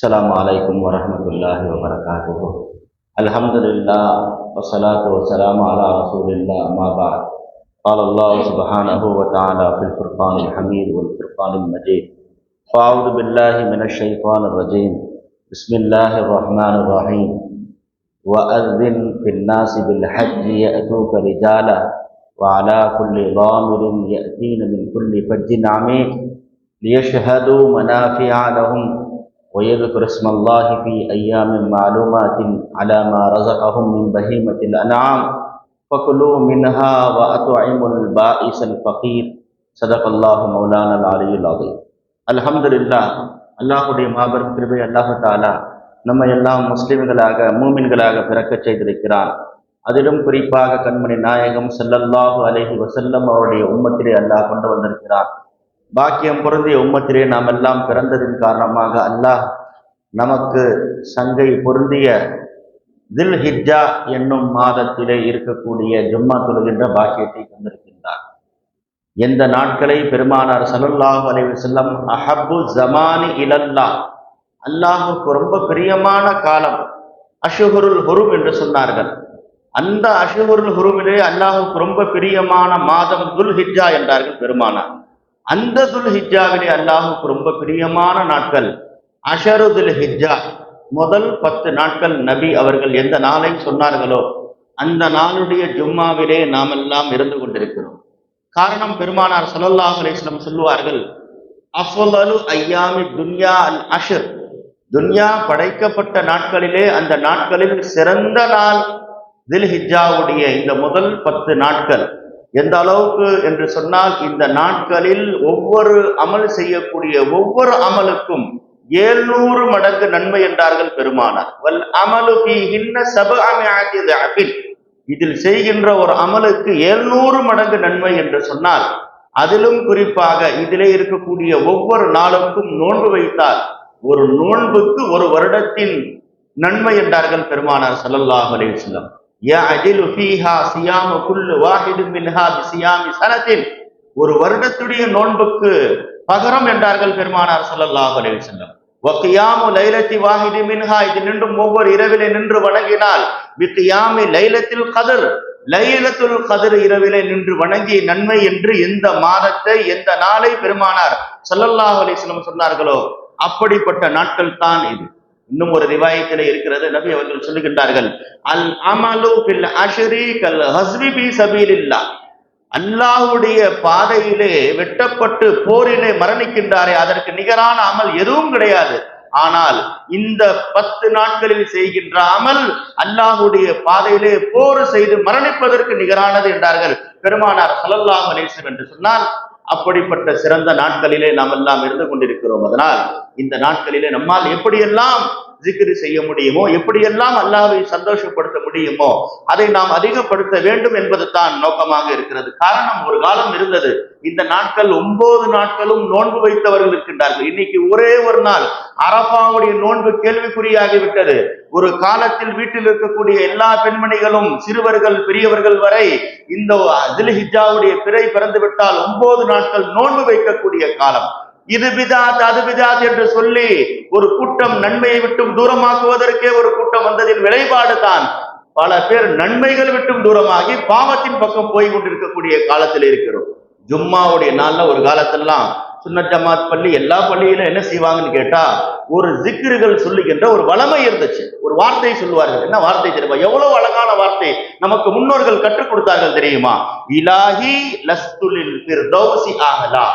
السلام عليكم ورحمة الله وبركاته. الحمد لله والصلاة والسلام على رسول الله ما بعد. قال الله سبحانه وتعالى في الفرقان الحميد والفرقان المجيد: فأعوذ بالله من الشيطان الرجيم. بسم الله الرحمن الرحيم. وأذن في الناس بالحج يأتوك رجالا وعلى كل ضامر يأتين من كل فج عميق ليشهدوا منافع لهم ويذكر اسم الله في أيام معلومات على ما رزقهم من بهيمة الأنعام فكلوا منها وأطعموا البائس الفقير. صدق الله مولانا العلي العظيم. الحمد لله. அல்லாஹுடைய மாபெரும் கிருபை அல்லாஹு தஆலா நம்ம எல்லாம் முஸ்லிம்களாக மூமின்களாக பிறக்க செய்திருக்கிறான். அதிலும் குறிப்பாக கண்மணி நாயகம் ஸல்லல்லாஹு அலைஹி வஸல்லம் அவருடைய உம்மத்திலே அல்லாஹ் கொண்டு வந்திருக்கிறான். பாக்கியம் பொருந்திய உம்மத்திலே நாம் எல்லாம் பிறந்ததின் காரணமாக அல்லாஹ் நமக்கு சங்கை பொருந்திய தில் ஹிஜ்ஜா என்னும் மாதத்திலே இருக்கக்கூடிய ஜும்மா தொழுகின்ற பாக்கியத்தை தந்திருக்கின்றார். எந்த நாட்களை பெருமானார் ஸல்லல்லாஹு அலைஹி வஸல்லம் அஹப்பு ஜமானி இலல்லாஹ், அல்லாஹுக்கு ரொம்ப பிரியமான காலம் அஷ்ஹுருல் ஹுரும் என்று சொன்னார்கள். அந்த அஷ்ஹுருல் ஹுருமிலே அல்லாஹுக்கு ரொம்ப பிரியமான மாதம் துல் ஹிஜ்ஜா என்றார்கள் பெருமானார். அந்த துல் ஹிஜ்ஜாவிலே அல்லாஹுக்கு ரொம்ப பிரியமான நாட்கள் அஷரு துல் ஹிஜ்ஜா, முதல் 10 நாட்கள். நபி அவர்கள் எந்த நாளை சொன்னார்களோ அந்த நாளுடைய ஜும்மாவிலே நாம் எல்லாம் இருந்து கொண்டிருக்கிறோம். காரணம், பெருமானார் ஸல்லல்லாஹு அலைஹி வஸல்லம் சொல்லுவார்கள், அஃலலு ஐயாமி துன்யா அல் அஷ்ர், துன்யா படைக்கப்பட்ட நாட்களிலே அந்த நாட்களில் சிறந்த நாள் தில் ஹிஜ்ஜாவுடைய இந்த முதல் 10 நாட்கள். எந்த அளவுக்கு என்று சொன்னால், இந்த நாட்களில் ஒவ்வொரு அமல் செய்யக்கூடிய ஒவ்வொரு அமலுக்கும் 700 மடங்கு நன்மை என்றார்கள் பெருமானார். வல் அமலு ஃபீஹின்ன சபஅமிஅத்தி தஅஃபின், இதில் செய்கின்ற ஒரு அமலுக்கு 700 மடங்கு நன்மை என்று சொன்னால், அதிலும் குறிப்பாக இதிலே இருக்கக்கூடிய ஒவ்வொரு நாளுக்கும் நோன்பு வைத்தால் ஒரு நோன்புக்கு ஒரு வருடத்தின் நன்மை என்றார்கள் பெருமானார் ஸல்லல்லாஹு அலைஹி வஸல்லம். யஅஜிலு ஃபீஹா சியாமு குல்லு வாஹிதின் மின்ஹா பிசியாமி ஸனத்தின், ஒரு வருடத்துடைய நோன்புக்கு பகரம் என்றார்கள் பெருமானார் ஸல்லல்லாஹு அலைஹி வஸல்லம். வகியாமு லைலத்தி வாஹிதி மின்ஹா, இது நின்றும் ஒவ்வொரு இரவிலே நின்று வணங்கினால் பிகியாமி லைலத்துல் கத்ர், லைலத்துல் கத்ர் இரவிலே நின்று வணங்கி நன்மை என்று எந்த மாதத்தை எந்த நாளை பெருமானார் ஸல்லல்லாஹு அலைஹி வஸல்லம் சொன்னார்களோ அப்படிப்பட்ட நாட்கள் தான் இது. இன்னும் ஒரு ரிவாயத்திலே இருக்கிறது, நபி அவர்கள் சொல்லுகின்றார்கள், அல் அமலு ஃபில் அஷ்ரி கல் ஹஸ்வி ஃபீ சபீலில்லாஹ், அல்லாஹ்வுடைய பாதையிலே வெட்டப்பட்டு போரிலே மரணிக்கின்றாரே அதற்கு நிகரான அமல் எதுவும் கிடையாது. ஆனால் இந்த 10 நாட்களில் செய்கின்ற அமல் அல்லாஹ்வுடைய பாதையிலே போர் செய்து மரணிப்பதற்கு நிகரானது என்றார்கள் பெருமானார் ஸல்லல்லாஹு அலைஹி வஸல்லம். என்று சொன்னால் அப்படிப்பட்ட சிறந்த நாட்களிலே நாம் எல்லாம் இருந்து கொண்டிருக்கிறோம். அதனால் இந்த நாட்களிலே நம்மால் எப்படியெல்லாம் ஜிக்ரு செய்ய முடியுமோ, எப்படியெல்லாம் அல்லாஹ்வை சந்தோஷப்படுத்த முடியுமோ அதை நாம் அதிகப்படுத்த வேண்டும் என்பது தான் நோக்கமாக இருக்கிறது. காரணம், ஒரு காலம் இருந்தது, இந்த நாட்கள் 9 நாட்களும் நோன்பு வைத்தவர்கள் இருக்கின்றார்கள். இன்னைக்கு ஒரே ஒரு நாள் அரஃபாவுடைய நோன்பு கேள்விக்குறியாகிவிட்டது. ஒரு காலத்தில் வீட்டில் இருக்கக்கூடிய எல்லா பெண்மணிகளும் சிறுவர்கள் பெரியவர்கள் வரை இந்த தில் ஹிஜ்ஜாவுடைய பிறை பிறந்து விட்டால் 9 நாட்கள் நோன்பு வைக்கக்கூடிய காலம். இது பிதாத் அது பிதாத் என்று சொல்லி ஒரு கூட்டம் நன்மையை விட்டும் தூரமாக்குவதற்கே ஒரு கூட்டம் வந்ததின் விளைபாடு தான் பல பேர் நன்மைகள் விட்டும் தூரமாகி பாவத்தின் பக்கம் போய் கொண்டிருக்கக்கூடிய காலத்தில் இருக்கிறோம். ஜும்மாவுடைய நாள்ல ஒரு காலத்திலாம் சுன்னத் ஜமாத் பள்ளி எல்லா பள்ளியிலும் என்ன செய்வாங்கன்னு கேட்டா, ஒரு ஜிக்ருகள் சொல்லுகின்ற ஒரு வளமை இருந்துச்சு. ஒரு வார்த்தை சொல்லுவார்கள். என்ன வார்த்தை தெரியுமா? எவ்வளவு அழகான வார்த்தை நமக்கு முன்னோர்கள் கற்றுக் கொடுத்தார்கள் தெரியுமா? இலாஹி லஸ்துலில் ஃபிர்தௌசி அஹ்லா,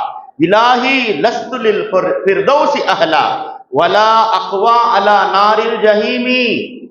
இலாஹி லஸ்துலில் ஃபிர்தௌசி அஹ்லா வலா அக்வா அலா நாரில் ஜஹீமி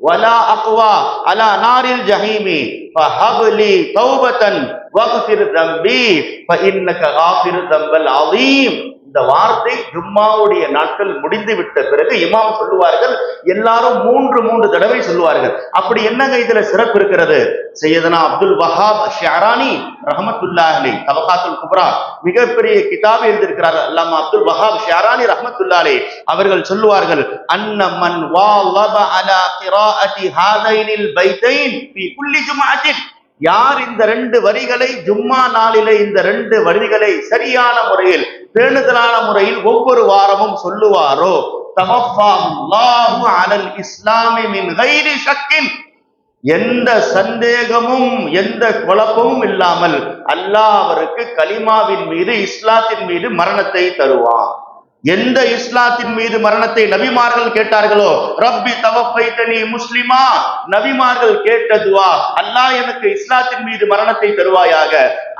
வலா அக்வா அலா நாரில் ஜஹீமி ஃபஹப்லி தௌபத்தன் வக்ஃபிர் தம்பி ஃபஇன்னக காஃபிரு தம்பல் அதீம். இந்த வார்த்தை ஜும்மாவுடைய நாட்கள் முடிந்து விட்ட பிறகு இமாம் சொல்லுவார்கள். எல்லாரும் 3 தடவை சொல்லுவார்கள். அப்படி என்னங்க இதுல சிறப்பு இருக்கிறது? சையதுனா அப்துல் வஹாப் ஷஅரானி ரஹ்மத்துல்லாஹி அலைஹி தபகாத்துல் குப்ரா மிகப்பெரிய கிதாப் எழுதியிருக்கிறார் அல்லாமா அப்துல் வஹாப் ஷஅரானி ரஹ்மத்துல்லாஹி அலைஹி. அவர்கள் சொல்லுவார்கள், அன்ன மன் வாலப அலா கிராஅத்தி ஹாதைனில் பைத்தைன் ஃபீ குல்லி ஜும்அத்தின், யார் இந்த 2 வரிகளை ஜும்மா நாளிலே இந்த 2 வரிகளை சரியான முறையில் பேணுதலான முறையில் ஒவ்வொரு வாரமும் சொல்லுவாரோ தவஃபாஹுல்லாஹு அலல் இஸ்லாமி மின் கைரி ஷக்கின், எந்த சந்தேகமும் எந்த குழப்பமும் இல்லாமல் அல்லாஹ் அவருக்கு கலிமாவின் மீது இஸ்லாத்தின் மீது மரணத்தை தருவான். எந்த இஸ்லாத்தின் மீது மரணத்தை நபிமார்கள் கேட்டார்களோ, ரப்பி தவஃபைதனி முஸ்லிமா, நபிமார்கள் கேட்ட துஆ, அல்லாஹ் எனக்கு இஸ்லாத்தின் மீது மரணத்தை தருவாயாக,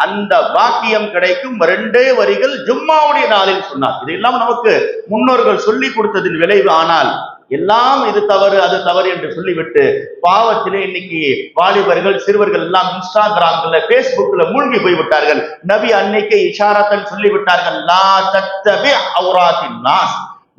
அந்த பாக்கியம் கிடைக்கும். 2 வரிகள் ஜும்மாவுடைய நாளில் சொன்னார். இதெல்லாம் நமக்கு முன்னோர்கள் சொல்லி கொடுத்ததின் விளைவு. ஆனால் எல்லாம் இது தவறு அது தவறு என்று சொல்லிவிட்டு பாவத்திலே இன்னைக்கு வாலிபர்கள் சிறுவர்கள் எல்லாம் இன்ஸ்டாகிராம்ல பேஸ்புக்ல மூழ்கி போய்விட்டார்கள். நபி அன்னைக்கு இஷாரத்தன் சொல்லிவிட்டார்கள், லா தத்தபி அவ்ராத்தின் நாஸ்,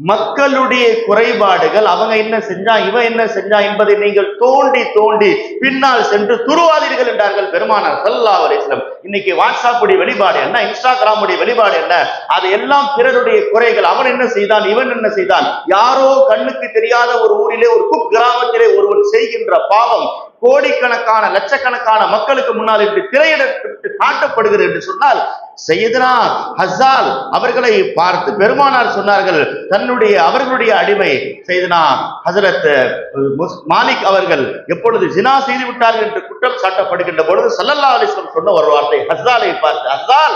மக்களுடைய குறைபாடுகள், அவங்க என்ன செஞ்சா இவன் என்ன செஞ்சா என்பதை நீங்கள் தோண்டி தோண்டி பின்னால் சென்று துருவாதீர்கள் என்றார்கள் பெருமானார் ஸல்லல்லாஹு அலைஹி வஸல்லம். இன்னைக்கு வாட்ஸ்அப்புடைய வெளிப்பாடு என்ன, இன்ஸ்டாகிராமுடைய வெளிப்பாடு என்ன, அது எல்லாம் பிறருடைய குறைகள். அவன் என்ன செய்தான், இவன் என்ன செய்தான், யாரோ கண்ணுக்கு தெரியாத ஒரு ஊரிலே ஒரு குக் கிராமத்திலே ஒருவன் செய்கின்ற பாவம் கோடிக்கணக்கான லட்சக்கணக்கான மக்களுக்கு முன்னால் இப்படி திரையிடப்பட்டு காட்டப்படுகிறது என்று சொன்னால், சையதுனா ஹஸ்ஸால் அவர்களை பார்த்து பெருமானார் சொன்னார்கள், அவர்களுடைய அடிமை சையதுனா ஹஜரத் மாலிக் அவர்கள் எப்பொழுது ஜினா செய்து விட்டார்கள் என்று குற்றம் சாட்டப்படுகின்ற பொழுது ஸல்லல்லாஹு அலைஹி வஸல்லம் சொன்ன ஒரு வார்த்தை, ஹஸ்ஸாலை பார்த்து, ஹஸ்ஸால்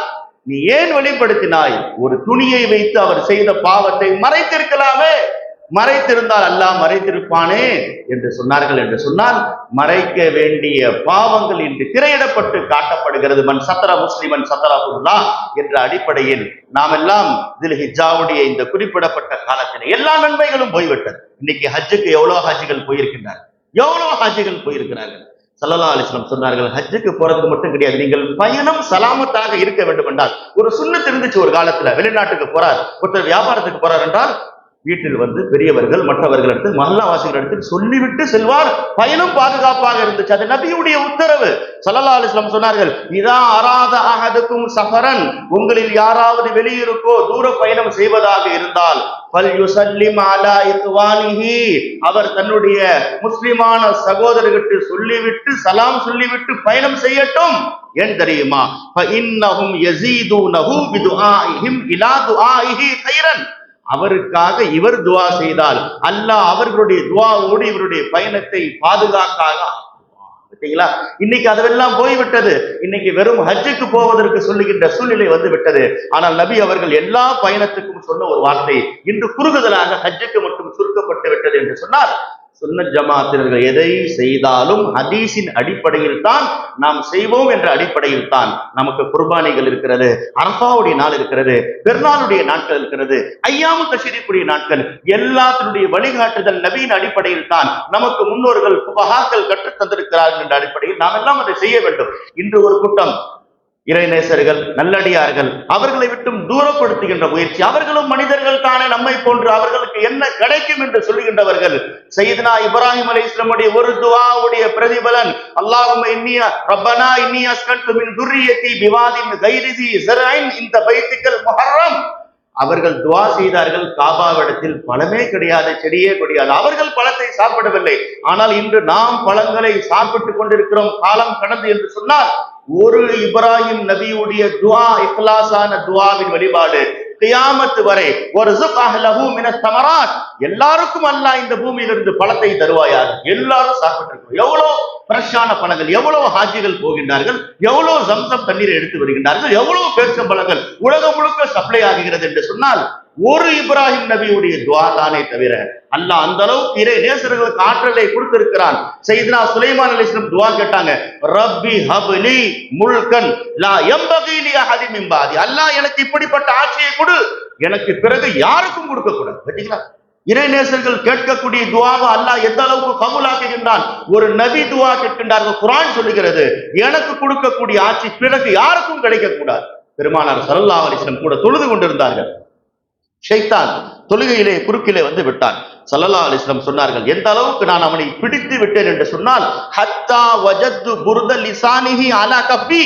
நீ ஏன் வெளிப்படுத்தினாய், ஒரு துணியை வைத்து அவர் செய்த பாவத்தை மறைத்திருக்கலாமே, மறைத்திருந்தால் அல்லாஹ் மறைத்திருப்பானே என்று சொன்னார்கள். என்று சொன்னால் மறைக்க வேண்டிய பாவங்கள் இன்று திரையிடப்பட்டு காட்டப்படுகிறது. மன் சத்தர முஸ்லிமன் சத்தரஹுல்லாஹ் என்ற அடிப்படையில் நாம் எல்லாம் தில்ஹிஜ்ஜாவுடைய இந்த குறிப்பிடப்பட்ட காலத்தில் எல்லா நன்மைகளும் போய்விட்டது. இன்னைக்கு ஹஜ்ஜுக்கு எவ்வளவு ஹாஜிகள் போயிருக்கின்றார்கள், எவ்வளவு ஹாஜிகள் போயிருக்கிறார்கள். ஸல்லல்லாஹு அலைஹி வஸல்லம் சொன்னார்கள், ஹஜ்ஜுக்கு போறதுக்கு மட்டும் கிடையாது, நீங்கள் பயணம் சலாமத்தாக இருக்க வேண்டும் என்றால், ஒரு சுன்னத் இருந்துச்சு ஒரு காலத்துல, வெளிநாட்டுக்கு போறார் ஒருத்தர், வியாபாரத்துக்கு போறார் என்றால் வீட்டில் பெரியவர்கள் மற்றவர்கள் எடுத்து மஹல்லாவாசிகள் எடுத்து சொல்லிவிட்டு செல்வார், பயணம் பாதுகாப்பாக இருந்துச்சு. அது நபியுடைய உத்தரவு. ஸல்லல்லாஹு அலைஹி வஸல்லம் சொன்னார்கள், இதா அராத அஹதுக்கும் சஃபரன், உங்களில் யாராவது வெளியிருக்கோ தூர பயணம் செய்வதாக இருந்தால், ஃபல் யுஸல்லிம் அலா இக்வானிஹி, அவர் தன்னுடைய முஸ்லிமான சகோதரர்களுக்கு சொல்லிவிட்டு சலாம் சொல்லிவிட்டு பயணம் செய்யட்டும். ஏன் தெரியுமா, ஃபஇன்னஹும் யஸீதுனஹு பிதுஆஇஹிம் இலா துஆஇஹி கைரன், அவருக்காக இவர் துவா செய்தால் அல்லாஹ் அவர்களுடைய துவாவோடு இவருடைய பயணத்தை பாதுகாக்காக. இன்னைக்கு அதெல்லாம் போய்விட்டது. இன்னைக்கு வெறும் ஹஜ்ஜுக்கு போவதற்கு சொல்லுகின்ற சூழ்நிலை வந்து விட்டது. ஆனால் நபி அவர்கள் எல்லா பயணத்துக்கும் சொன்ன ஒரு வார்த்தை இன்று குறுகுதலாக ஹஜ்ஜுக்கு மட்டும் சுருக்கப்பட்டு விட்டது என்று சொன்னார். சுன்னத் ஜமாத்தினர்கள் எதை செய்தாலும் ஹதீஸின் அடிப்படையில் தான் நாம் செய்வோம் என்ற அடிப்படையில் தான் நமக்கு குர்பானிகள் இருக்கிறது, அரஃபாவுடைய நாள் இருக்கிறது, பெருநாளுடைய நாட்கள் இருக்கிறது, ஐயாமு தஷ்ரீக்குடைய நாட்கள், எல்லாத்தினுடைய வழிகாட்டுதல் நபியின் அடிப்படையில் தான் நமக்கு முன்னோர்கள் ஃபுகஹாக்கள் கற்றுத் தந்திருக்கிறார்கள் என்ற அடிப்படையில் நாம் எல்லாம் அதை செய்ய வேண்டும். இன்று ஒரு கூட்டம் இறைநேசர்கள் நல்லடியார்கள் அவர்களை விட்டும் தூரப்படுத்துகின்ற முயற்சி, அவர்களும் மனிதர்கள் தானே நம்மை போன்று, அவர்களுக்கு என்ன கிடைக்கும் என்று சொல்லுகின்றவர்கள். சையதுனா இப்ராஹிம் அலைஹிஸ்ஸலாமுடைய ஒரு துஆவுடைய பிரதிபலன், அல்லாஹும்ம இன்னி ரப்பனா இன்னி அஸ்கன்து மின் துர்ரியத்தி பிவாதின் கைரி தி ஸர்இன் இந்த பைத்திக்கல் முஹர்ரம், அவர்கள் துஆ செய்தார்கள், காபாவிடத்தில் பழமே கிடையாது, செடியே கிடையாது, அவர்கள் பழத்தை சாப்பிடவில்லை. ஆனால் இன்று நாம் பழங்களை சாப்பிட்டுக் கொண்டிருக்கிறோம். காலம் கடந்து என்று சொன்னால் ஒரு இப்ராஹிம் நபியுடைய துஆ, இக்லாஸான துஆவின் வழிபாடு கியாமத் வரை ஒரு ஸுப்ஹலஹு மினஸ் ஸமராத், எல்லாருக்கும் அல்லாஹ் இந்த பூமியிலிருந்து பழத்தை தருவாயாக, எல்லாரும் சாப்பிட்டு இருக்கோம். எவ்வளவு ஃப்ரெஷ்ஷான பழங்கள், எவ்வளவு ஹாஜிகள் போகின்றார்கள், எவ்வளவு ஜம்சம் தண்ணீரை எடுத்து வருகின்றார்கள், எவ்வளவு பேரிச்சம்பழங்கள் உலகம் முழுக்க சப்ளை ஆகிறது என்று சொன்னால் ஒரு இப்ராஹிம் நபியுடைய துஆ தானே தவிர அல்லாஹ் அந்த அளவுக்கு இறை நேசர்களுக்கு ஆற்றலை கொடுத்திருக்கிறான். சையதுனா சுலைமான் அலைஹிஸ்ஸலாம் துஆ கேட்டாங்க, ரப்பி ஹப்லி முல்கன் லா யம்பகி லி அஹதின் மின் பாதி, அல்லாஹ் எனக்கு இப்படிப்பட்ட ஆட்சியை கொடு, எனக்கு பிறகு யாருக்கும் கொடுக்க கூடாது. பாத்தீங்களா, இறைநேசர்கள் கேட்கக்கூடிய துஆவை அல்லாஹ் எந்த அளவுக்கு கபூலாக்குகின்றான். ஒரு நபி துஆ கேட்கின்றார்கள், குர்ஆன் சொல்லுகிறது, எனக்கு கொடுக்கக்கூடிய ஆட்சி பிறகு யாருக்கும் கிடைக்க கூடாது. பெருமானார் ஸல்லல்லாஹு அலைஹி வஸல்லம் கூட தொழுது கொண்டிருந்தார்கள். ஷைத்தான் தொழுகையிலே குறுக்கிலே வந்து விட்டான். ஸல்லல்லாஹு அலைஹி வஸல்லம் சொன்னார்கள், எந்த அளவுக்கு நான் அவனை பிடித்து விட்டேன் என்று சொன்னால், ஹத்தா வஜத்து புர்த லிசானிஹி அலா கஃபி,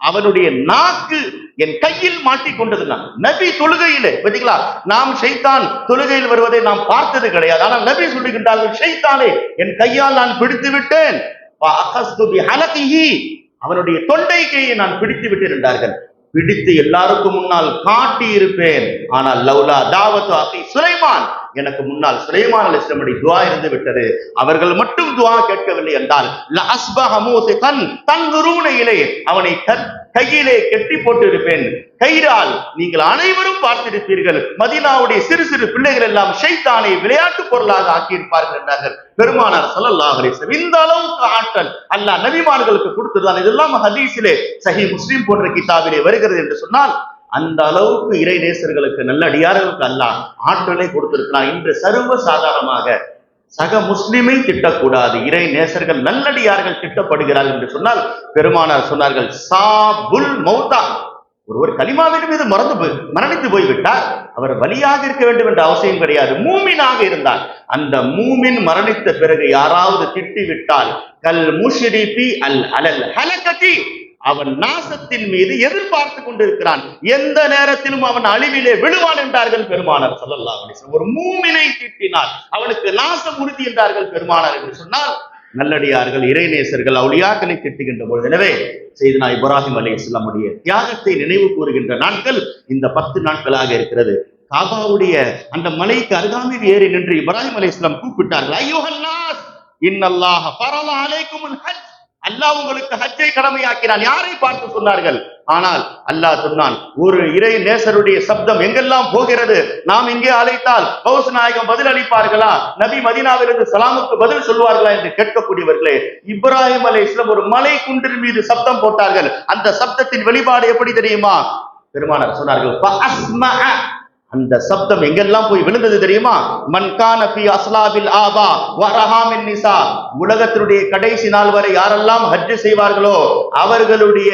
அவனுடைய நாக்கு என் கையில் மாட்டிக்கொண்டது. நான் நபி தொழுகையிலே, பாத்தீங்களா, நாம் ஷைத்தான் தொழுகையில் வருவதை நாம் பார்த்தது கிடையாது. ஆனால் நபி சொல்லுகின்றார்கள், ஷைத்தானே என் கையால் நான் பிடித்து விட்டேன், அவனுடைய தொண்டை கையை நான் பிடித்து விட்டேன் என்றார்கள். பிடித்து எல்லாருக்கும் முன்னால் காட்டி இருப்பேன். ஆனால் லவ்லா தாவத்து அகி சுலைமான், எனக்கு முன்னால் சுலைமான் அலைஹிஸ்ஸலாமுடைய துஆ இருந்து விட்டது. அவர்கள் மட்டும் துஆ கேட்கவில்லை என்றால் அவனை கையிலே கெட்டி போட்டு இருப்பேன். கைரால் நீங்கள் அனைவரும் பார்த்திருப்பீர்கள், மதீனாவுடைய சிறு சிறு பிள்ளைகள் எல்லாம் ஷைத்தானை விளையாட்டு பொருளாக ஆக்கியிருப்பார்கள் என்றார்கள் பெருமானார் ஸல்லல்லாஹு அலைஹி வஸல்லம். இந்த அளவுக்கு ஆற்றல் அல்லாஹ் நபிமார்களுக்கு கொடுத்ததுதான். இதெல்லாம் ஹதீஸிலே சஹீஹ் முஸ்லிம் போன்ற கிதாபிலே வருகிறது என்று சொன்னால் அந்த அளவுக்கு இறை நேசர்களுக்கு நல்லடியார்களுக்கு அல்லாஹ் ஆற்றலை கொடுத்திருக்கிறார். இன்று சர்வ சாதாரணமாக சக முஸ்லிமை திட்டக்கூடாது, இறை நேசர்கள் நல்லடியார்கள் திட்டப்படுகிறார்கள் என்று சொன்னால் பெருமானார் சொன்னார்கள் சாபுல் மௌதா, ஒருவர் கலிமாவின் மீது மரணித்து போய்விட்டார், அவர் வலியாக இருக்க வேண்டும் என்ற அவசியம் கிடையாது. மூமினாக இருந்தால் அந்த மூமின் மரணித்த பிறகு யாராவது திட்டிவிட்டால் கல் முஷ்ரிபி அல் அலல் ஹலகதி, அவன் நாசத்தின் மீது எதிர்பார்த்து கொண்டிருக்கிறான், எந்த நேரத்திலும் அவன் அழிவிலே விழுவான் என்றார்கள் பெருமானார் ஸல்லல்லாஹு அலைஹி வஸல்லம். ஒரு மூமினை திட்டினால் அவனுக்கு நாசம் உறுதி என்றார்கள் பெருமானார். என்று சொன்னால் நல்லடியார்கள் இறைநேசர்கள் அவுலியாக்களை திட்டுகின்ற பொழுது, எனவே சையதுனா இப்ராஹிம் அலைஹிஸ்ஸலாமுடைய தியாகத்தை நினைவு கூறுகின்ற நாட்கள் இந்த 10 நாட்களாக இருக்கிறது. காபாவுடைய அந்த மலைக்கு அருகாமையில் ஏறி நின்று இப்ராஹிம் அலைஹிஸ்ஸலாம் கூப்பிட்டார்கள், அய்யுஹன் நாஸ் இன்னல்லாஹ ஃபரல அலைக்குமுல் ஹஜ், அல்லாஹ் உங்களுக்கு ஹஜ்ஜை கடமையாக்கினான். யாரை பார்த்து சொன்னார்கள்? ஆனால் அல்லாஹ் சொன்னான், ஒரு இறை நேசருடைய சப்தம் எங்கெல்லாம் போகிறது, நாம் இங்கே அழைத்தால் கௌஸ் நாயகம் பதில் அளிப்பார்களா, நபி மதீனாவிலிருந்து சலாமுக்கு பதில் சொல்வார்களா என்று கேட்கக்கூடியவர்களே, இப்ராஹிம் அலைஹிஸ்ஸலாம் ஒரு மலை குன்றின் மீது சப்தம் போட்டார்கள். அந்த சப்தத்தின் வெளிப்பாடு எப்படி தெரியுமா? பெருமானார் சொன்னார்கள், அந்த சப்தம் எங்கெல்லாம் போய் விழுந்தது தெரியுமா? மன்கான ஃபி அஸ்லாபில் ஆபா வரஹாமின் நிசா, உலகத்தினுடைய கடைசி நாள் வரை யாரெல்லாம் ஹஜ் செய்வார்களோ அவர்களுடைய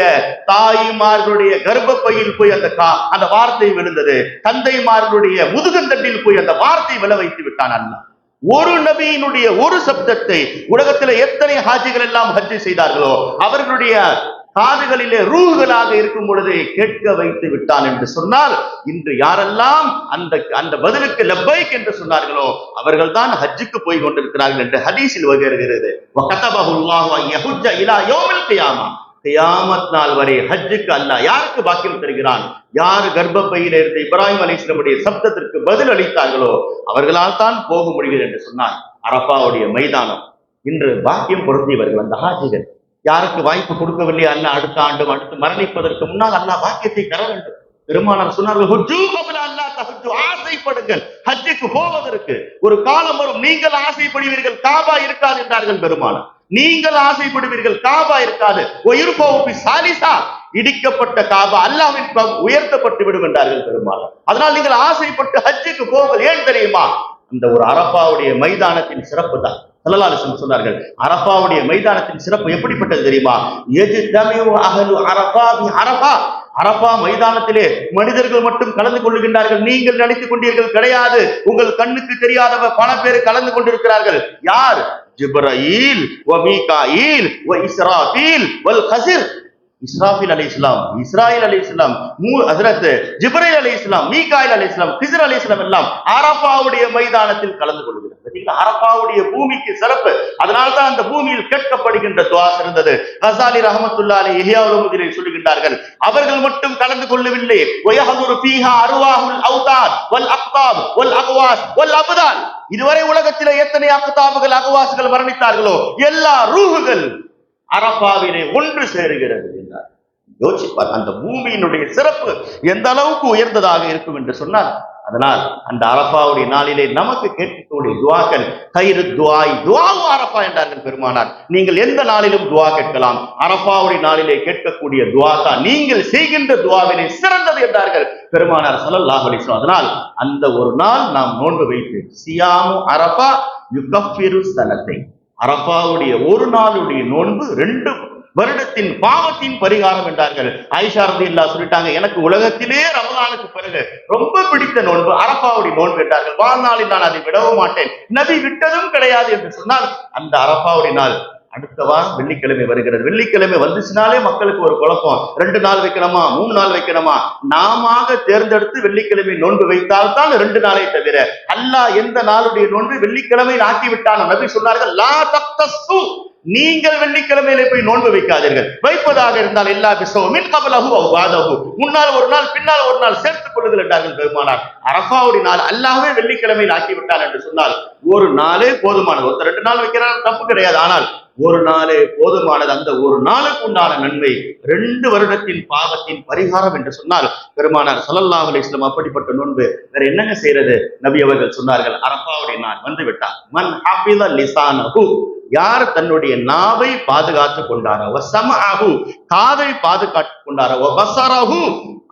தாய்மார்களுடைய கர்ப்பப்பையில் போய் அந்த வார்த்தை விழுந்தது, தந்தைமார்களுடைய முதுகந்தட்டில் போய் அந்த வார்த்தை விழ வைத்து விட்டான் அல்லாஹ். ஒரு நபியினுடைய ஒரு சப்தத்தை உலகத்தில் எத்தனை ஹாஜிகள் எல்லாம் ஹஜ் செய்தார்களோ அவர்களுடைய காதுகளிலே ரூஹுகளாக இருக்கும் பொழுது கேட்க வைத்து விட்டான் என்று சொன்னால், இன்று யாரெல்லாம் அந்த பதிலுக்கு லப்பைக் என்று சொன்னார்களோ அவர்கள் தான் ஹஜ்ஜுக்கு போய் கொண்டிருக்கிறார்கள் என்று ஹதீஸில் வருகிறது. கியாமத் நாள் வரை ஹஜ்ஜுக்கு அல்லாஹ் யாருக்கு பாக்கியம் தருகிறான்? யார் கர்ப்பப்பையில இருந்த இப்ராஹிம் அலைஹிஸ்ஸலாமுடைய சப்தத்திற்கு பதில் அளித்தார்களோ அவர்களால் தான் போக முடிகிறது என்று சொன்னார். அரஃபாவுடைய மைதானம் இன்று பாக்கியம் பொருந்தியவர்கள் அந்த ஹாஜிகள். யாருக்கு வாய்ப்பு கொடுக்கவில்லை அல்லாஹ் அடுத்த ஆண்டும் அடுத்து மரணிப்பதற்கு முன்னால் அல்லாஹ் பாக்கியத்தை தர வேண்டும். பெருமானார் சொன்னார்கள், ஆசைப்படுங்கள் ஹஜ்ஜுக்கு போவதற்கு. ஒரு காலம் வரும் நீங்கள் ஆசைப்படுவீர்கள், காபா இருக்காது என்றார்கள் பெருமானார். நீங்கள் ஆசைப்படுவீர்கள், காபா இருக்காது. இடிக்கப்பட்ட காபா அல்லாஹ்வின் உயர்த்தப்பட்டு விடும் என்றார்கள் பெருமானார். அதனால் நீங்கள் ஆசைப்பட்டு ஹஜ்ஜுக்கு போவது ஏன் தெரியுமா? அந்த ஒரு அரஃபாவுடைய மைதானத்தின் சிறப்பு தான். ஸல்லல்லாஹு அலைஹி வஸல்லம் சொன்னார்கள், அரஃபாவுடைய மைதானத்தின் சிறப்பு எப்படிப்பட்டது தெரியுமா? அரஃபா மைதானத்திலே மனிதர்கள் மட்டும் கலந்து கொள்ளுகின்றார்கள். நீங்கள் நினைத்துக் கொண்டீர்கள், கிடையாது. உங்கள் கண்ணுக்கு தெரியாதவ பல பேர் கலந்து கொண்டிருக்கிறார்கள். யார்? ஜிப்ரீல் வ மீகாயில் வ இஸ்ராஃபீல் வல் கஸிர். இஸ்ராஃபில் அலைஹிஸ்ஸலாம், இஸ்ராயில் அலைஹிஸ்ஸலாம், ஹஜ்ரத் ஜிப்ரீல் அலைஹிஸ்ஸலாம், மீகாயில் அலைஹிஸ்ஸலாம், கிஸ்ர் அலைஹிஸ்ஸலாம் எல்லாம் அரஃபாவுடைய மைதானத்தில் கலந்து கொள்கிறார்கள். அரஃபாவுடைய பூமிக்கு சிறப்பு. அதனால தான் அந்த பூமியில் கேட்கப்படுகின்ற துஆ இருந்தது. கஸாலி ரஹ்மத்துல்லாஹி அலைஹி இஹ்யா உலூமுதீனில் சொல்லுகின்றார்கள், அவர்கள் மட்டும் கலந்து கொள்ளவில்லை. வயஹதுரு ஃபீஹா அர்வாஹுல் அவ்தாத் வல் அக்தாப் வல் அக்வாஸ் வல் அப்தால். இதுவரை உலகத்திலே எத்தனை அக்தாபுகள் அக்வாஸ்கள் மரணித்தார்களோ எல்லா ரூஹுகள் அரஃபாவிலே ஒன்று சேருகிறது என்றார். யோசிப்பார், அந்த பூமியினுடைய சிறப்பு எந்த அளவுக்கு உயர்ந்ததாக இருக்கும் என்று சொன்னார். அதனால் அந்த அரஃபாவுடைய நாளிலே நமக்கு கேட்கக்கூடிய துஆக்கள் கைரு துஆய் துஆவு அரஃபா என்றார்கள் பெருமானார். நீங்கள் எந்த நாளிலும் துஆ கேட்கலாம், அரஃபாவுடைய நாளிலே கேட்கக்கூடிய துஆ தான் நீங்கள் செய்கின்ற துஆவிலே சிறந்தது என்றார்கள் பெருமானார் ஸல்லல்லாஹு அலைஹி வஸல்லம். அதனால் அந்த ஒரு நாள் நாம் நோன்பு வைத்து சியாமு அரஃபா யுகஃபிரு ஸனத்தை, அரஃபாவுடைய ஒரு நாளுடைய நோன்பு 2 வருடத்தின் பாவத்தின் பரிகாரம் என்றார்கள். ஆயிஷா ரலியல்லாஹு சொல்லிட்டாங்க, எனக்கு உலகத்திலே ரமலானுக்கு பிறகு ரொம்ப பிடித்த நோன்பு அரஃபாவுடைய நோன்பு என்றார்கள். வாழ்நாளில் நான் அதை விடவும் மாட்டேன், நபி விட்டதும் கிடையாது என்று சொன்னால் அந்த அரஃபாவுடைய நாள் அடுத்த வாரம் வெள்ளிக்கிழமை வருகிறது. வெள்ளிக்கிழமை வந்துச்சுனாலே மக்களுக்கு ஒரு குழப்பம், 2 நாள் வைக்கணுமா 3 நாள் வைக்கணுமா? நாம தேர்ந்தெடுத்து வெள்ளிக்கிழமை நோன்பு வைத்தால் தான் 2 நாளை தவிர அல்லாஹ் எந்த நாளுடைய நோன்பு வெள்ளிக்கிழமை ஆக்கி விட்டான். நபி சொன்னார்கள், லா தக்தஸு, நீங்கள் வெள்ளிக்கிழமையிலே போய் நோன்பு வைக்காதீர்கள். வைப்பதாக இருந்தால் எல்லா பிசௌமின் கபலஹு அவ் பாதஹு, முன்னால் ஒரு நாள் பின்னால் ஒரு நாள் சேர்த்துக் கொள்ளுங்கள் என்றார்கள் பெருமானார். அரஃபாவுடைய நாள் அல்லாஹ்வே வெள்ளிக்கிழமையில் ஆக்கிவிட்டார் என்று சொன்னால் ஒரு நாளே போதுமானது. ஒருத்தர் 2 நாள் வைக்கிறார் தப்பு கிடையாது, ஆனால் ஒரு நாளே போதுமானது. அந்த ஒரு நாளுக்கு உண்டான நன்மை 2 வருடத்தின் பாவத்தின் பரிகாரம் என்று சொன்னால் பெருமானார் ஸல்லல்லாஹு அலைஹி வஸல்லம் அப்படிப்பட்ட நோன்பு வேற என்னங்க செய்யறது? நபி அவர்கள் சொன்னார்கள், அரஃபாவுடைய நாள் வந்து விட்டார். மன் ஹஃபிஸ லிசானஹு, யார் தன்னுடைய நாவை பாதுகாத்துக் கொண்டாரோ, வஸமஅஹு, காதை பாதுகாத்துக் கொண்டாரோ, வபஸரஹு,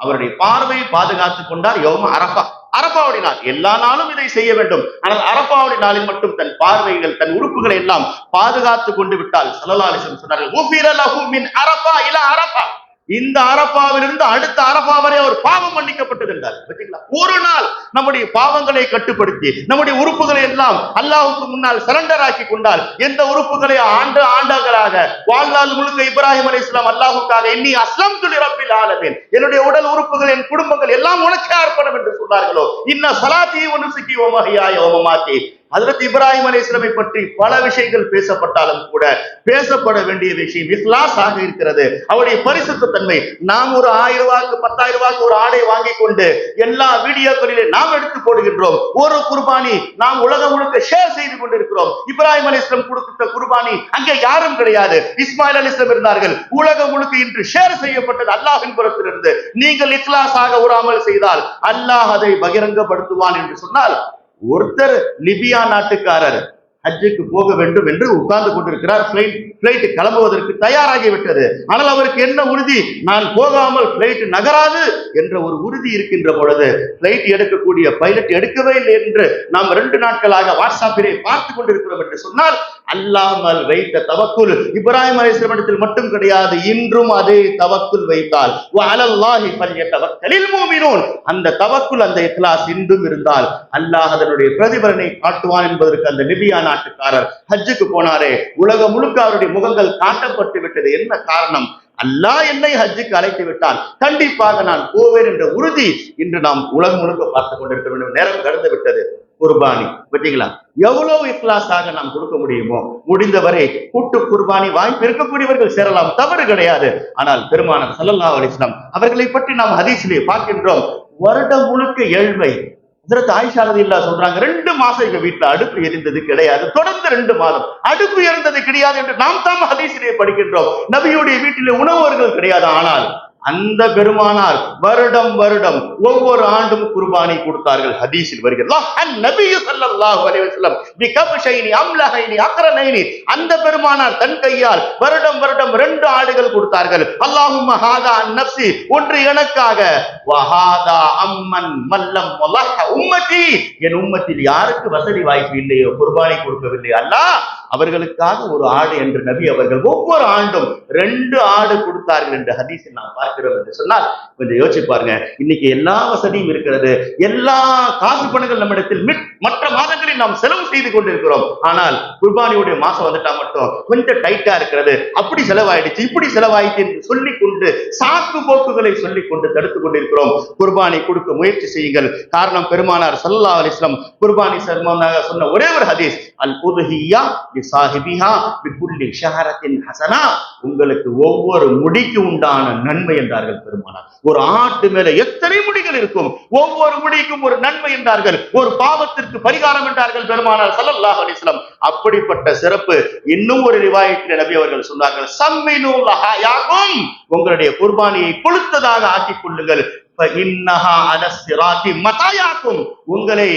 அவருடைய பார்வை பாதுகாத்துக் கொண்டார், யௌம அரஃபா, அரஃபாவுடைய நாள். எல்லா நாளும் இதை செய்ய வேண்டும், ஆனால் அரஃபாவுடைய நாளில் மட்டும் தன் பார்வைகள் தன் உறுப்புகளை எல்லாம் பாதுகாத்துக் கொண்டு விட்டால் ஸல்லல்லாஹு அலைஹி வஸல்லம் சொன்னார்கள், உஃபிர லஹு மின் அரஃபா இலா அரஃபா, இந்த அரஃபாவிலிருந்து அடுத்த அரஃபா வரை அவர் பாவம் மன்னிக்கப்பட்டது என்றார். பார்த்தீங்களா? ஒரு நாள் நம்முடைய பாவங்களை கட்டுப்படுத்தி நம்முடைய உறுப்புகளை எல்லாம் அல்லாஹ்வுக்கு முன்னால் சரண்டர் ஆக்கி கொண்டால், எந்த உறுப்புகளை ஆண்டாகளாக வாழ்நாள் முழுக்க இப்ராஹிம் அலைஹிஸ்ஸலாம் அல்லாஹ்வுக்காக இன்னி அஸ்லம்து லிரப்பில் ஆலமீன், என்னுடைய உடல் உறுப்புகள் என் குடும்பங்கள் எல்லாம் உனக்கே அர்ப்பணம் என்று சொன்னார்களோ, இன்ன ஸலாத்தி வ நுஸுகி வ மஹ்யாய வ மமாத்தி. ஹஜ்ரத் இப்ராஹிம் அலைஹிஸ்ஸலாமை பற்றி பல விஷயங்கள் பேசப்பட்டாலும் கூட பேசப்பட வேண்டிய விஷயம் இக்லாஸ் ஆக இருக்கிறது, அவருடைய பரிசுத்த தன்மை. நாம் ஒரு 1000 ரூபாய்க்கு 10,000 ரூபாய்க்கு ஒரு ஆடை வாங்கி கொண்டு எல்லா வீடியோக்களிலே நாம் எடுத்து போடுகின்றோம். ஒரு குர்பானி நாம் உலகம் முழுக்க ஷேர் செய்து கொண்டிருக்கிறோம். இப்ராஹிம் அலைஹிஸ்ஸலாம் கொடுத்த குர்பானி அங்கே யாரும் கிடையாது, இஸ்மாயில் அலைஹிஸ்ஸலாம் இருந்தார்கள். உலகம் முழுக்க இன்று ஷேர் செய்யப்பட்டது அல்லாஹ்வின் புறத்திலிருந்து. நீங்கள் இக்லாஸ் ஆக ஒரு அமல் செய்தால் அல்லாஹ் அதை பகிரங்கப்படுத்துவான் என்று சொன்னால், ஒருத்தர் லிபியா நாட்டுக்காரர் ஹஜ்ஜுக்கு போக வேண்டும் என்று உட்கார்ந்து கொண்டிருக்கிறார். பிளைட் கிளம்புவதற்கு தயாராகி விட்டது. ஆனால் அவருக்கு என்ன உறுதி? நான் போகாமல் பிளைட் நகராது என்ற ஒரு உறுதி இருக்கின்ற பொழுது பிளைட் எடுக்கக்கூடிய பைலட் எடுக்கவே இல்லை என்று நாம் 2 நாட்களாக வாட்ஸ்அப்பிலே பார்த்து கொண்டிருக்கிறோம் என்று சொன்னால், அல்லாமல் வைத்த தவக்குல் இப்ராஹிம் அலைஹிஸ்ஸலாம் மட்டும் கிடையாது, இன்றும் அதே தவக்குல் வைத்தால் வஅலல்லாஹி ஃபல்யதவக்கலில் மூமினூன், அந்த தவக்குல் அந்த இக்லாஸ் இன்றும் இருந்தால் அல்லாஹ் அதனுடைய பிரதிபலனை காட்டுவான் என்பதற்கு அந்த லிபியா நாட்டுக்காரர் ஹஜ்ஜுக்கு போனாரே, உலகம் முழுக்க அவருடைய முகங்கள் காட்டப்பட்டு விட்டது. என்ன காரணம்? அல்லாஹ் என்னை ஹஜ்ஜுக்கு அழைத்து விட்டான், கண்டிப்பாக நான் போவேன் என்ற உறுதி இன்று நாம் உலகம் முழுக்க பார்த்துக் கொண்டிருக்க வேண்டும். நேரம் கடந்து விட்டது. குர்பானி பார்த்தீங்களா? எவ்வளவு இக்லாஸாக நாம் கொடுக்க முடியுமோ முடிந்தவரை கூட்டு குர்பானி வாய்ப்பு இருக்கக்கூடியவர்கள் சேரலாம், தவறு கிடையாது. ஆனால் பெருமானார் ஸல்லல்லாஹு அலைஹி வஸல்லம் அவர்களை பற்றி நாம் ஹதீஸிலே பார்க்கின்றோம், வருடம் முழுக்க ஏழ்மை. ஹஜ்ரத் ஆயிஷா ரலியல்லாஹு சொல்றாங்க, 2 மாசம் எங்க வீட்டுல அடுப்பு எரிந்தது கிடையாது, தொடர்ந்து 2 மாதம் அடுப்பு எரிந்தது கிடையாது என்று நாம் தாம் ஹதீஸிலே படிக்கின்றோம். நபியுடைய வீட்டிலே உணவர்கள் கிடையாது, ஆனால் அந்த பெருமானார் வருடம் வருடம் ஒவ்வொரு ஆண்டும் குர்பானி கொடுத்தார்கள். ஹதீஸில் வருகிறது, நபி ஸல்லல்லாஹு அலைஹி வஸல்லம் பிகப்ஷைனி அம்லஹைனி அக்ரனைனி, அந்த பெருமானார் தன் கையால் வருடம் வருடம் 2 ஆடுகள் கொடுத்தார்கள். அல்லாஹும்ம ஹாதா அன் நஃப்ஸி, ஒன்று எனக்காக, வஹாதா அம்மன் மல்லம் வலஹ உம்மதி, என் உம்மத்தில் யாருக்கு வசதி வாய்ப்பு இல்லையோ குர்பானி கொடுக்கவில்லை அல்லாஹ், அவர்களுக்காக ஒரு ஆடு என்று நபி அவர்கள் ஒவ்வொரு ஆண்டும் 2 ஆடு கொடுத்தார்கள் என்று ஹதீஸில் நாம் பார்க்கிறோம் என்று சொன்னால் கொஞ்சம் யோசிச்சு பாருங்க. இன்னைக்கு எல்லா வசதியும் இருக்கிறது, எல்லா காசு பணங்கள் நம்மிடத்தில் மற்ற மாதங்களில் நாம் செலவு செய்து கொண்டிருக்கிறோம். ஆனால் குர்பானியுடைய மாசம் வந்துட்டா மட்டும் கொஞ்சம் டைட்டா இருக்கிறது, அப்படி செலவாயிடுச்சு இப்படி செலவாயிடுச்சு என்று சொல்லிக் கொண்டு சாக்கு போக்குகளை சொல்லிக் கொண்டு தடுத்துக் கொண்டிருக்கிறோம். குர்பானி கொடுக்க முயற்சி செய்யுங்கள். காரணம், பெருமானார் ஸல்லல்லாஹு அலைஹி வஸல்லம் குர்பானி சர்மனாக சொன்ன ஒரே ஒரு ஹதீஸ், அல் உதுஹியா லிசாஹிபிஹா பிகுல்லி ஷஹரத்தின் ஹஸனா, உங்களுக்கு ஒவ்வொரு முடிக்கு உண்டான நன்மை என்றார்கள் பெருமானார். ஒரு ஆட்டு மேல எத்தனை முடிகள் இருக்கும், ஒவ்வொரு முடிக்கும் ஒரு நன்மை என்றார்கள், ஒரு பாவத்திற்கு பரிகாரம் என்றார்கள் பெருமானார் ஸல்லல்லாஹு அலைஹி வஸல்லம். அப்படிப்பட்ட சிறப்பு இன்னும் ஒரு ரிவாயத்தில் நபி அவர்கள் சொன்னார்கள், சம்மினு லஹாயாகும், உங்களுடைய குர்பானியை கொளுத்ததாக ஆக்கிக் கொள்ளுங்கள், உங்களை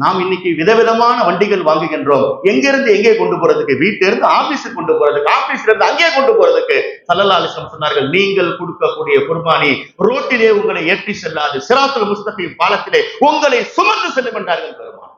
நாம் இன்னைக்கு விதவிதமான வண்டிகள் வாங்குகின்றோம், எங்கிருந்து எங்கே கொண்டு போறதுக்கு, வீட்டிலிருந்து ஆபீஸுக்கு கொண்டு போறதுக்கு, ஆபீஸ்ல இருந்து அங்கே கொண்டு போறதுக்கு. ஸல்லல்லாஹு அலைஹி வஸல்லம் சொன்னார்கள், நீங்கள் கொடுக்கக்கூடிய குர்பானி ரோட்டிலே உங்களை ஏற்றி செல்லாது, சிராத்துல் முஸ்தகீம் பாலத்திலே உங்களை சுமந்து செல்லும் என்றார்கள் பெருமானார்.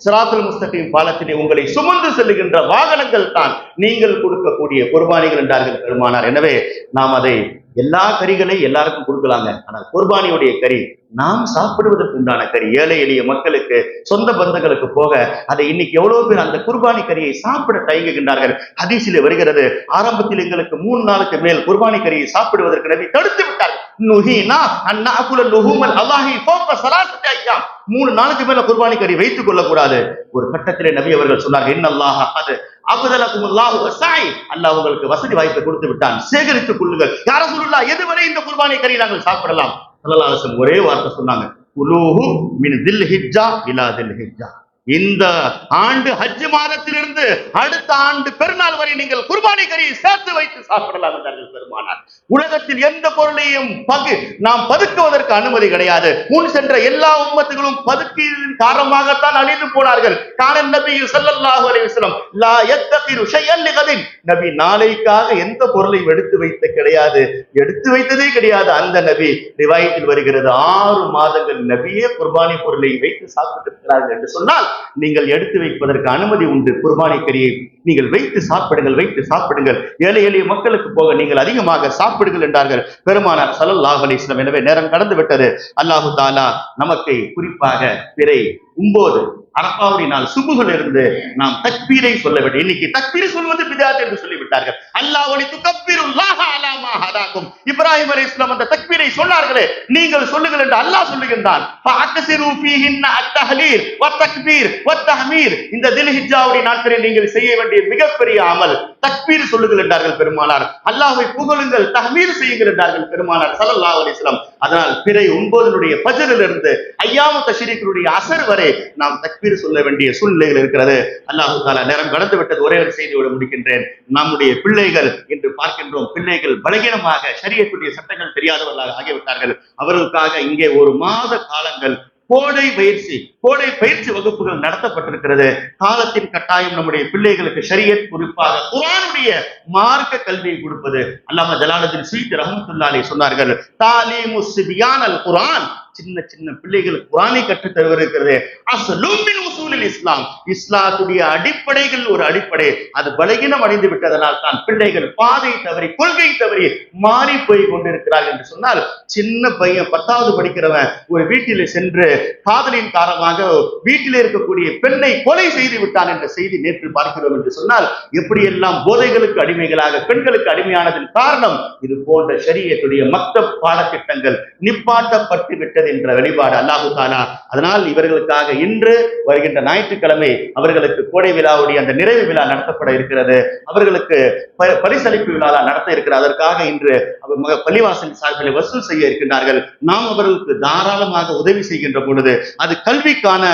சிராத்துல் முஸ்தகீம் பாலத்திலே உங்களை சுமந்து செல்லுகின்ற வாகனங்கள் தான் நீங்கள் கொடுக்கக்கூடிய குர்பானிகள் என்றார்கள் பெருமானார். எனவே நாம் அதை எல்லா கறிகளை எல்லாருக்கும் கொடுக்கலாங்க. ஆனால் குர்பானியுடைய கறி நாம் சாப்பிடுவதற்கு உண்டான கறி, ஏழை எளிய மக்களுக்கு, சொந்த பந்தங்களுக்கு போக அதை இன்னைக்கு எவ்வளவு பேர் அந்த குர்பானி கறியை சாப்பிட தயங்குகின்றார்கள். ஹதீஸிலே வருகிறது, ஆரம்பத்தில் எங்களுக்கு 3 நாளுக்கு மேல் குர்பானி கறியை சாப்பிடுவதற்கு நபி தடுத்து விட்டார்கள். 3 நாளுக்கு மேல குர்பானி கறி வைத்துக் கொள்ளக்கூடாது. ஒரு கட்டத்திலே நபி அவர்கள் சொன்னார்கள், இன்னல்லாஹ் அது அல்லாஹ் உங்களுக்கு வசதி வாய்ப்பை கொடுத்து விட்டான், சேகரித்துக் கொள்ளுங்கள். யா ரசூலுல்லாஹ், எதுவரை இந்த குர்பானி கறி நாங்கள் சாப்பிடலாம்? ஸல்லல்லாஹு அலைஹி வஸல்லம் ஒரே வார்த்தை சொன்னாங்க, குலூஹு மின் தில் ஹிஜ்ஜா இலா தில் ஹிஜ்ஜா. இந்த ஆண்டு ஹஜ் மாதத்திலிருந்து அடுத்த ஆண்டு பெருநாள் வரை நீங்கள் குர்பானி கறியை சேர்த்து வைத்து சாப்பிடலாம் என்றார்கள் பெருமானார். உலகத்தில் எந்த பொருளையும் நாம் பதுக்குவதற்கு அனுமதி கிடையாது. முன் சென்ற எல்லா உம்மத்துகளும் பதுக்கியின் காரணமாகத்தான் அழிந்து போனார்கள். காரணம் நபி ஸல்லல்லாஹு அலைஹி வஸல்லம் லா யத்தகிரு ஷைஅன் லிகதின், நபி நாளைக்காக எந்த பொருளையும் எடுத்து வைத்த கிடையாது, எடுத்து வைத்ததே கிடையாது. அந்த நபி ரிவாயத்தில் வருகிறது, 6 மாதங்கள் நபியே குர்பானி பொருளை வைத்து சாப்பிட்டு இருக்கிறார்கள் என்று சொன்னால் நீங்கள் எடுத்து வைப்பதற்கு அனுமதி உண்டு. குர்பானி கறியை நீங்கள் வைத்து சாப்பிடுங்கள், வைத்து சாப்பிடுங்கள். ஏழை எளிய மக்களுக்கு போக நீங்கள் அதிகமாக சாப்பிடுங்கள் என்றார்கள் பெருமானார் ஸல்லல்லாஹு அலைஹி வஸல்லம். எனவே நேரம் கடந்து விட்டது. அல்லாஹு தஆலா நமக்கு குறிப்பாக பிறை 9 அரபாவுடைய நாள் சுபுகில் இருந்து நாம் தக்பீரை சொல்ல வேண்டும். இன்னைக்கு தக்பீர் சொல்வது பிதாத் என்று சொல்லிவிட்டார்கள். அல்லாஹ் துகப்பிருல்லாஹ அலா மா ஹதாக்கும். இப்ராஹிம் அலைஹிஸ்ஸலாம் அந்த தக்பீரை சொன்னார்களே, நீங்கள் சொல்லுங்கள் என்று அல்லாஹ் சொல்லுகின்றான். ஃபஅக்ஸிரு ஃபீஹின்ன அத்தஹ்லீல் வத்தக்பீர் வத்தஹ்மீர். இந்த தில்ஹிஜ்ஜாவுடைய நாட்களில் நீங்கள் செய்ய வேண்டிய மிகப்பெரிய அமல் தக்பீர் சொல்லுங்கள் என்றார்கள் பெருமானார். அல்லாஹ்வை புகழுங்கள், தஹ்மீர் செய்யுங்கள் என்றார்கள் பெருமானார் ஸல்லல்லாஹு அலைஹி வஸல்லம். அதனால் பிறை 9 ஃபஜ்ரில் இருந்து ஐயாமு தஷ்ரீக்குடைய அஸர் வரை நாம் தக்பீர் சொல்ல வேண்டிய சூழ்நிலைகள் இருக்கிறது. அல்லாஹு தஆலா நேரம் கடந்து விட்டது. ஒரே ஒரு செய்தியோடு முடிக்கின்றேன். நம்முடைய பிள்ளைகள் என்று பார்க்கின்றோம், பிள்ளைகள் பலகீனமாக ஷரியத்துடைய சட்டங்கள் தெரியாதவர்களாக ஆகிவிட்டார்கள். அவர்களுக்காக இங்கே 1 மாத காலங்கள் கோடை பயிற்சி வகுப்புகள் நடத்தப்பட்டிருக்கிறது. காலத்தின் கட்டாயம் நம்முடைய பிள்ளைகளுக்கு ஷரியத், குறிப்பாக குர்ஆனுடைய மார்க்க கல்வியை கொடுப்பது. அல்லாமா ஜலாலுத்தீன் சுயூத்தி ரஹ்மத்துல்லாஹி அலைஹி சொன்னார்கள், தாலீமுஸ் சிபியானல் குர்ஆன், சின்ன சின்ன பிள்ளைகள் குர்ஆனை கற்றுத் தருவது அஸ்லும் மின் உஸூலில் இஸ்லாம், இஸ்லாத்துடைய அடிப்படைகள் ஒரு அடிப்படை, அது பலகீனம் அடைந்து விட்டதனால் தான் பிள்ளைகள் பாதை தவறி, கொள்கை தவறி மாறி போய் கொண்டிருக்கிறார்கள் என்று சொன்னால், சின்ன பையன் 10வது படிக்கிறவன் ஒரு வீட்டில் சென்று காதலின் காரணமாக வீட்டில் இருக்கக்கூடிய பெண்ணை கொலை செய்து விட்டான் என்ற செய்தி நேற்று பார்க்கிறோம் என்று சொன்னால், எப்படியெல்லாம் போதைகளுக்கு அடிமைகளாக பெண்களுக்கு அடிமையானதன் காரணம் இது போன்ற ஷரியத்துடைய மக்தப் பாடத்திட்டங்கள் நிப்பாட்டப்பட்டு விட்டது என்ற வெளிப்பாடு அல்லாஹு தஆலா. அதனால் இவர்களுக்காக இன்று வருகின்ற ஞாயிற்றுக்கிழமை அவர்களுக்கு கோடை விழாவுடைய அந்த நிறைவு விழா நடத்தப்பட இருக்கிறது. அவர்களுக்கு பரிசளிப்பு விழா நடத்த இருக்கிறது. அதற்காக இன்று பள்ளிவாசல் சார்பில் வசூல் செய்ய இருக்கின்றார்கள். நாம் அவர்களுக்கு தாராளமாக உதவி செய்கின்ற பொழுது அது கல்விக்கான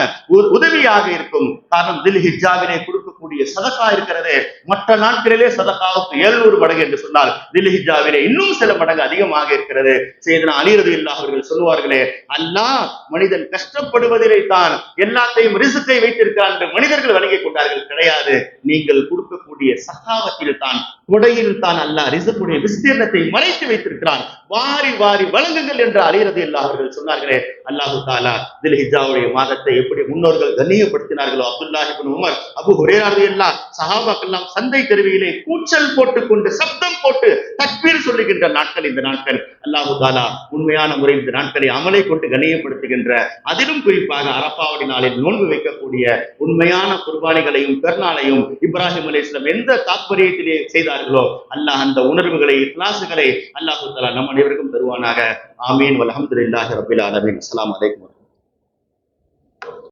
உதவியாக இருக்கும். காரணம், தில்ஹிஜ்ஜாவிலே கொடுக்கக்கூடிய சதகா இருக்கிறது. மற்ற நாட்களிலே சதகாவுக்கு 700 மடங்கு என்று சொன்னால் தில்ஹிஜ்ஜாவிலே இன்னும் சில மடங்கு அதிகமாக இருக்கிறது. செய்தனா அலி ரலியல்லாஹு அவர்கள் சொல்லுவார்களே, அல்லாஹ் மனிதன் கஷ்டப்படுவதிலே தான் எல்லாத்தையும் ரிஸ்கை வைத்திருக்கிறார் என்று மனிதர்கள் வழங்கிக் கொண்டார்கள். கிடையாது, நீங்கள் கொடுக்கக்கூடிய சகாவத்தில் தான், கொடையில் தான் அல்லாஹ் ரிஸ்குடைய விஸ்தீர்ணத்தை மறைத்து வைத்திருக்கிறான். வாரி வாரி வழங்குங்கள் என்று அலி ரலியல்லாஹு அவர்கள் சொன்னார்களே. அல்லாஹு தஆலா தில்ஹிஜ்ஜாவுடைய மாதத்தை எப்படி முன்னோர்கள் கண்ணியப்படுத்தினார்களோ, அப்துல்லாஹ் இப்னு உமர், அபூ ஹுரைரா ரலியல்லாஹு சஹாபாக்கள் சந்தை தெருவிலே கூச்சல் போட்டுக் கொண்டு சப்தம் போட்டு தக்பீர் சொல்லுகின்ற நாட்கள் இந்த நாட்கள். அல்லாஹு தஆலா உண்மையான முறையில் இந்த நாட்களை அமலை கொண்டு கண்ணியப்படுத்துகின்ற, அதிலும் குறிப்பாக அரபாவுடைய நாளில் நோன்பு வைக்கக்கூடிய உண்மையான குர்பானிகளையும் பெருநாளையும் இப்ராஹிம் அலைஹிஸ்ஸலாம் எந்த தாத்பரியத்திலே செய்தார்களோ அல்லாஹ் அந்த உணர்வுகளை, இக்லாசுகளை அல்லாஹு தஆலா நம் அனைவருக்கும் தருவானாக. ஆமீன். வல்ஹம்துலில்லாஹி ரப்பில் ஆலமீன். அஸ்ஸலாமு அலைக்கும்.